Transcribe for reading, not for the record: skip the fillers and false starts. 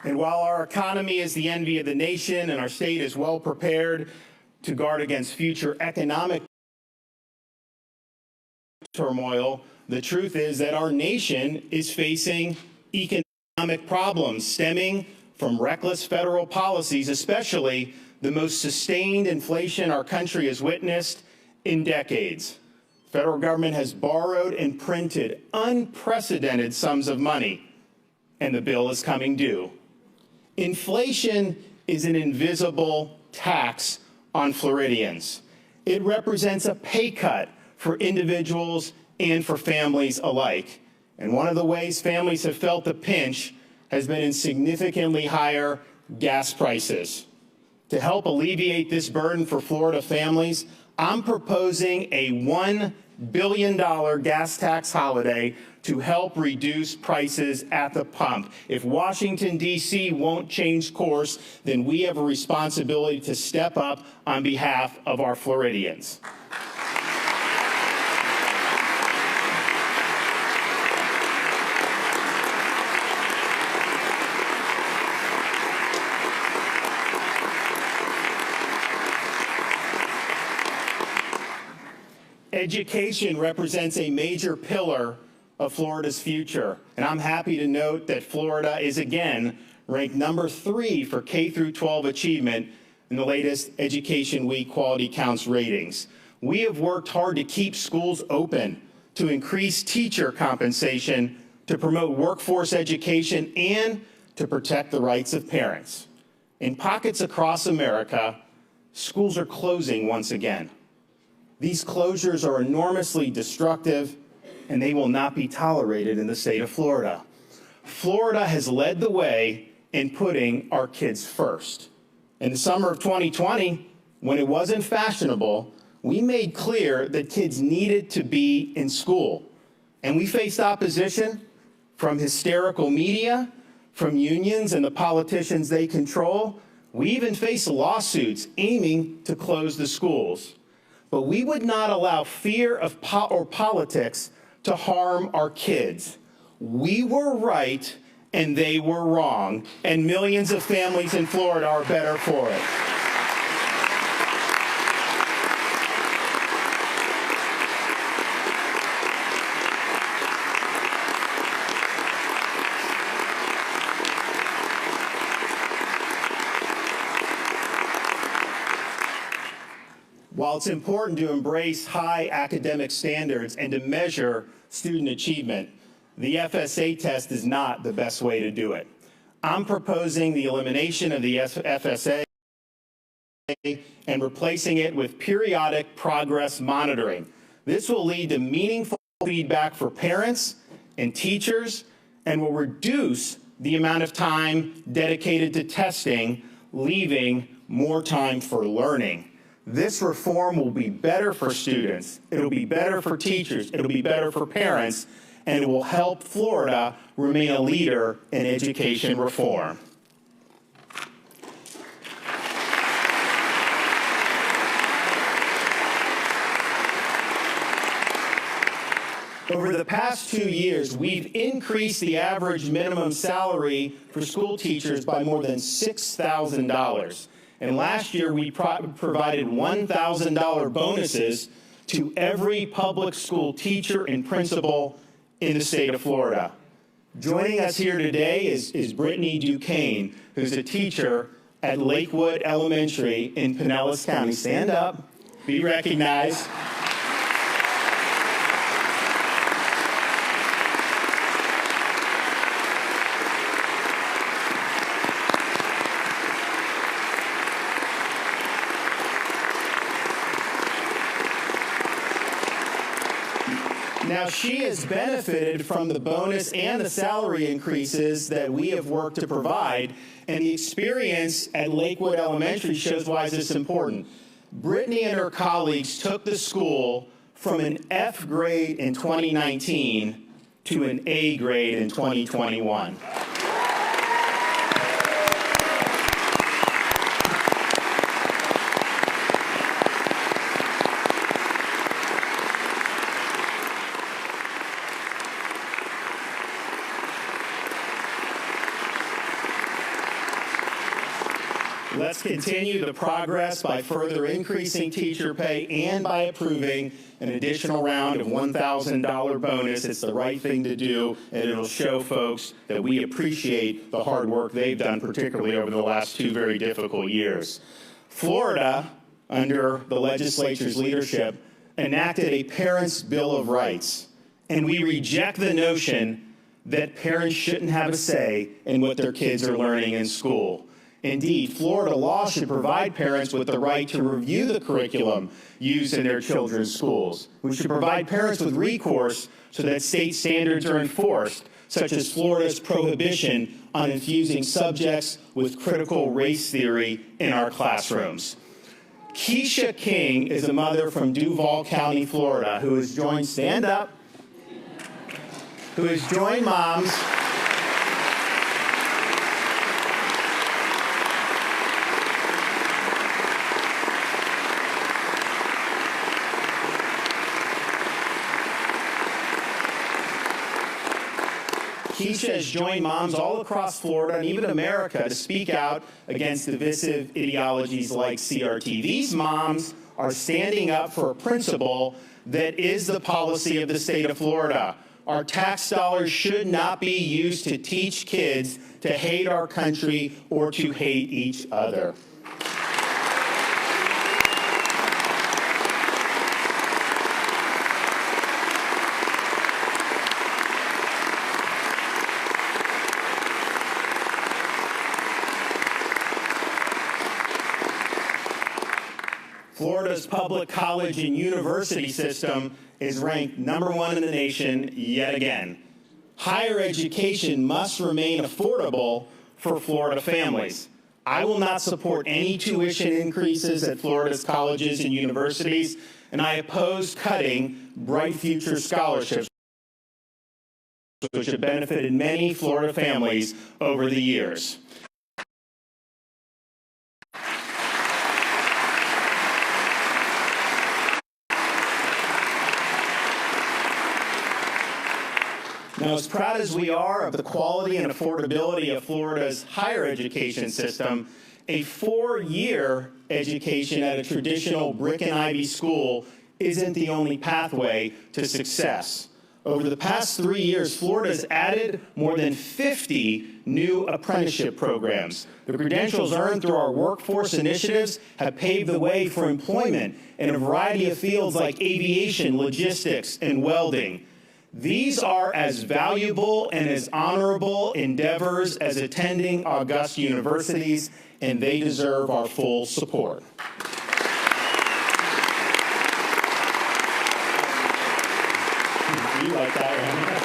And while our economy is the envy of the nation and our state is well prepared to guard against future economic turmoil, the truth is that our nation is facing economic problems stemming from reckless federal policies, especially the most sustained inflation our country has witnessed in decades. The federal government has borrowed and printed unprecedented sums of money, and the bill is coming due. Inflation is an invisible tax on Floridians. It represents a pay cut for individuals and for families alike. And one of the ways families have felt the pinch has been in significantly higher gas prices. To help alleviate this burden for Florida families, I'm proposing a $1 billion gas tax holiday to help reduce prices at the pump. If Washington, D.C. won't change course, then we have a responsibility to step up on behalf of our Floridians. Education represents a major pillar of Florida's future, and I'm happy to note that Florida is again ranked number 3 for K-12 achievement in the latest Education Week Quality Counts ratings. We have worked hard to keep schools open, to increase teacher compensation, to promote workforce education, and to protect the rights of parents. In pockets across America, schools are closing once again. These closures are enormously destructive, and they will not be tolerated in the state of Florida. Florida has led the way in putting our kids first. In the summer of 2020, when it wasn't fashionable, we made clear that kids needed to be in school. And we faced opposition from hysterical media, from unions and the politicians they control. We even faced lawsuits aiming to close the schools. But we would not allow fear of or politics to harm our kids. We were right and they were wrong, and millions of families in Florida are better for it. While it's important to embrace high academic standards and to measure student achievement, the FSA test is not the best way to do it. I'm proposing the elimination of the FSA and replacing it with periodic progress monitoring. This will lead to meaningful feedback for parents and teachers and will reduce the amount of time dedicated to testing, leaving more time for learning. This reform will be better for students, it'll be better for teachers, it'll be better for parents, and it will help Florida remain a leader in education reform. Over the past 2 years, we've increased the average minimum salary for school teachers by more than $6,000. And last year, we provided $1,000 bonuses to every public school teacher and principal in the state of Florida. Joining us here today is Brittany Duquesne, who's a teacher at Lakewood Elementary in Pinellas County. Stand up, be recognized. Now, she has benefited from the bonus and the salary increases that we have worked to provide, and the experience at Lakewood Elementary shows why this is important. Brittany and her colleagues took the school from an F grade in 2019 to an A grade in 2021. Let's continue the progress by further increasing teacher pay and by approving an additional round of $1,000 bonus. It's the right thing to do, and it'll show folks that we appreciate the hard work they've done, particularly over the last 2 very difficult years. Florida, under the legislature's leadership, enacted a Parents' Bill of Rights, and we reject the notion that parents shouldn't have a say in what their kids are learning in school. Indeed, Florida law should provide parents with the right to review the curriculum used in their children's schools. We should provide parents with recourse so that state standards are enforced, such as Florida's prohibition on infusing subjects with critical race theory in our classrooms. Keisha King is a mother from Duval County, Florida, who has joined, stand up, who has joined moms Keisha has joined moms all across Florida and even America to speak out against divisive ideologies like CRT. These moms are standing up for a principle that is the policy of the state of Florida. Our tax dollars should not be used to teach kids to hate our country or to hate each other. Florida's public college and university system is ranked #1 in the nation yet again. Higher education must remain affordable for Florida families. I will not support any tuition increases at Florida's colleges and universities, and I oppose cutting Bright Future scholarships, which have benefited many Florida families over the years. Now, as proud as we are of the quality and affordability of Florida's higher education system, a 4-year education at a traditional brick and ivy school isn't the only pathway to success. Over the past 3 years, Florida has added more than 50 new apprenticeship programs. The credentials earned through our workforce initiatives have paved the way for employment in a variety of fields like aviation, logistics, and welding. These are as valuable and as honorable endeavors as attending august universities, and they deserve our full support. You like that one?